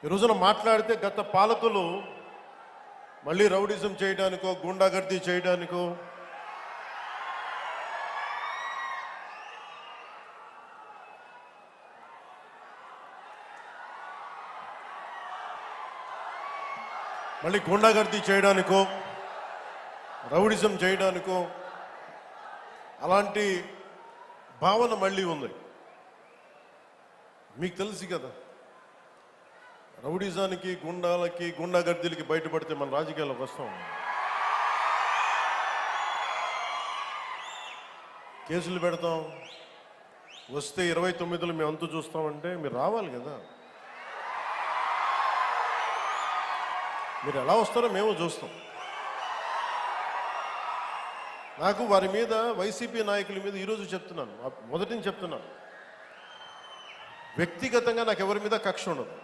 ఈ రోజున మాట్లాడితే గత పాలకులు మళ్ళీ రౌడిజం చేయడానికో గుండాగర్దీ చేయడానికో రౌడిజం చేయడానికో అలాంటి భావన మళ్ళీ ఉంది. మీకు తెలుసు కదా, రౌడిజానికి గుండాలకి గుండాగర్దీలకి బయటపడితే మన రాజకీయాలకు వస్తాం. కేసులు పెడతాం, వస్తే 29లో మేము అంతు చూస్తామంటే మీరు రావాలి కదా. మీరు ఎలా వస్తారో మేము చూస్తాం. నాకు వారి మీద, వైసీపీ నాయకుల మీద ఈరోజు చెప్తున్నాను, మొదటి నుంచి చెప్తున్నాను, వ్యక్తిగతంగా నాకు ఎవరి మీద కక్ష ఉండదు.